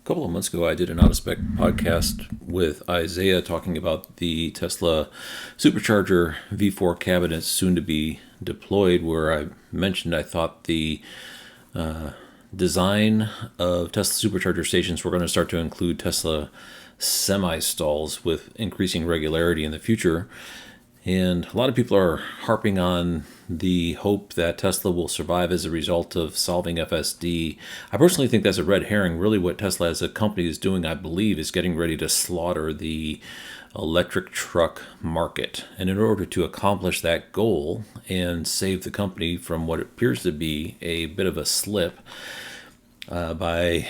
couple of months ago, I did an Out of Spec podcast with Isaiah talking about the Tesla supercharger V4 cabinets soon to be deployed, where I mentioned I thought the design of Tesla supercharger stations were going to start to include Tesla semi stalls with increasing regularity in the future. And a lot of people are harping on the hope that Tesla will survive as a result of solving FSD. I personally think that's a red herring. Really, what Tesla as a company is doing, I believe, is getting ready to slaughter the electric truck market. And in order to accomplish that goal and save the company from what appears to be a bit of a slip by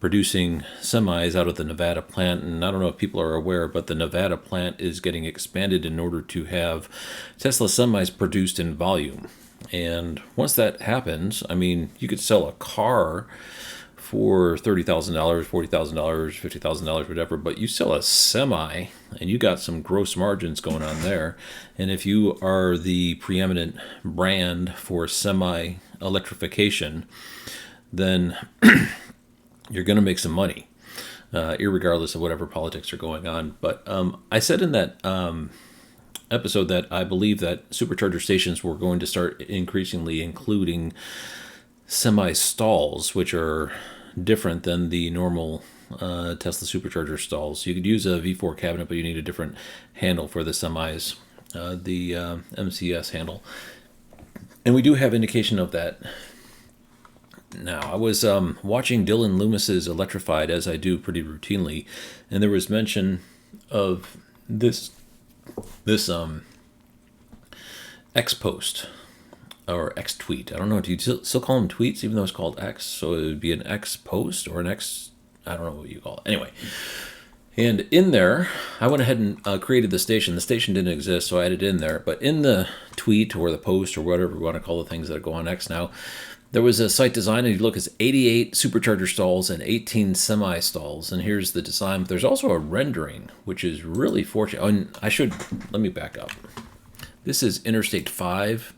producing semis out of the Nevada plant. And I don't know if people are aware, but the Nevada plant is getting expanded in order to have Tesla semis produced in volume. And once that happens, I mean, you could sell a car for $30,000, $40,000, $50,000, whatever, but you sell a semi and you got some gross margins going on there. And if you are the preeminent brand for semi electrification, then you're going to make some money, irregardless of whatever politics are going on. But I said in that episode that I believe that supercharger stations were going to start increasingly including semi-stalls, which are different than the normal Tesla supercharger stalls. You could use a V4 cabinet, but you need a different handle for the semis, the MCS handle. And we do have indication of that. Now, I was watching Dylan Loomis's Electrified, as I do pretty routinely, and there was mention of this X post or X tweet. I don't know. Do you still call them tweets, even though it's called X? So it would be an X post or an X. I don't know what you call it. Anyway, and in there, I went ahead and created the station. The station didn't exist, so I added it in there. But in the tweet or the post or whatever we want to call the things that go on X now, there was a site design, and you look, it's 88 supercharger stalls and 18 semi stalls. And here's the design. There's also a rendering, which is really fortunate. Oh, and let me back up. This is Interstate 5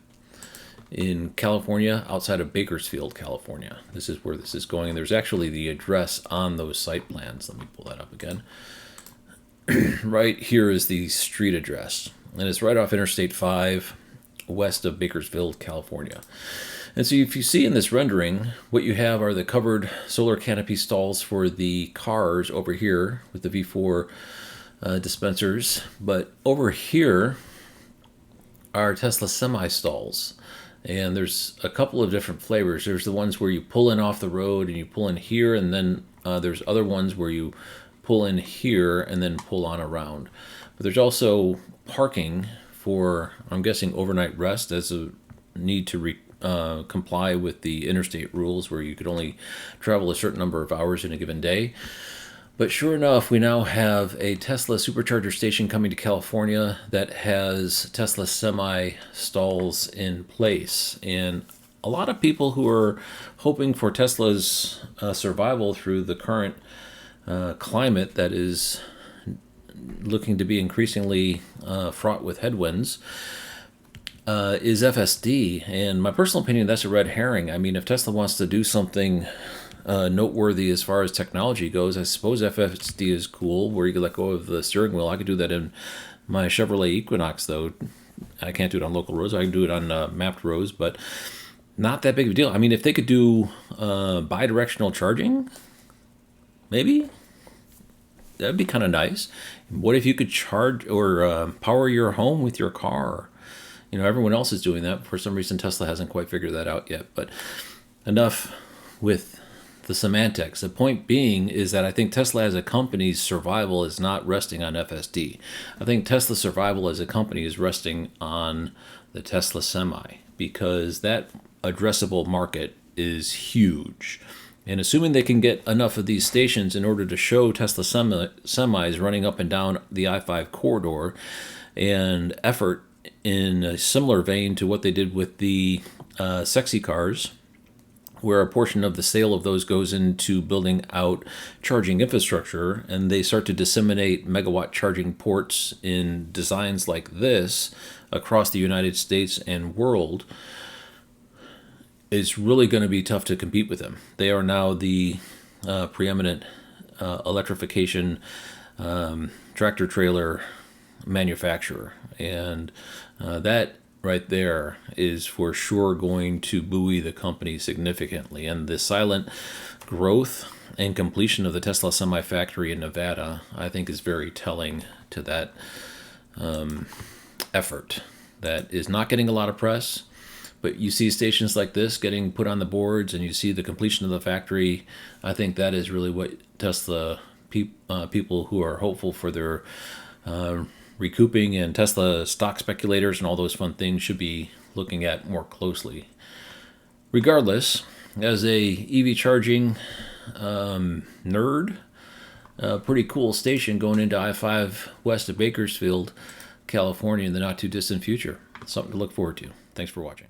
in California, outside of Bakersfield, California. This is where this is going. And there's actually the address on those site plans. Let me pull that up again. Right here is the street address. And it's right off Interstate 5, west of Bakersfield, California. And so if you see in this rendering, what you have are the covered solar canopy stalls for the cars over here with the V4 dispensers. But over here are Tesla semi stalls. And there's a couple of different flavors. There's the ones where you pull in off the road and you pull in here. And then there's other ones where you pull in here and then pull on around. But there's also parking for, I'm guessing, overnight rest as a need to comply with the interstate rules where you could only travel a certain number of hours in a given day. But sure enough, we now have a Tesla supercharger station coming to California that has Tesla semi stalls in place. And a lot of people who are hoping for Tesla's survival through the current climate that is looking to be increasingly fraught with headwinds is FSD. And my personal opinion, that's a red herring. I mean, if Tesla wants to do something noteworthy as far as technology goes, I suppose FSD is cool, where you could let go of the steering wheel. I could do that in my Chevrolet Equinox, though. I can't do it on local roads. I can do it on mapped roads, but not that big of a deal. I mean, if they could do bi-directional charging, maybe that'd be kind of nice. What if you could charge or power your home with your car? You know, everyone else is doing that. For some reason, Tesla hasn't quite figured that out yet. But enough with the semantics. The point being is that I think Tesla as a company's survival is not resting on FSD. I think Tesla's survival as a company is resting on the Tesla Semi, because that addressable market is huge. And assuming they can get enough of these stations in order to show Tesla semis running up and down the I-5 corridor, and effort in a similar vein to what they did with the sexy cars, where a portion of the sale of those goes into building out charging infrastructure, and they start to disseminate megawatt charging ports in designs like this across the United States and world, it's really going to be tough to compete with them. They are now the preeminent electrification tractor trailer manufacturer. And that right there is for sure going to buoy the company significantly. And the silent growth and completion of the Tesla Semi factory in Nevada, I think, is very telling to that effort that is not getting a lot of press. But you see stations like this getting put on the boards, and you see the completion of the factory. I think that is really what Tesla people who are hopeful for their recouping, and Tesla stock speculators and all those fun things should be looking at more closely. Regardless, as a EV charging nerd, a pretty cool station going into I-5 west of Bakersfield, California in the not too distant future. Something to look forward to. Thanks for watching.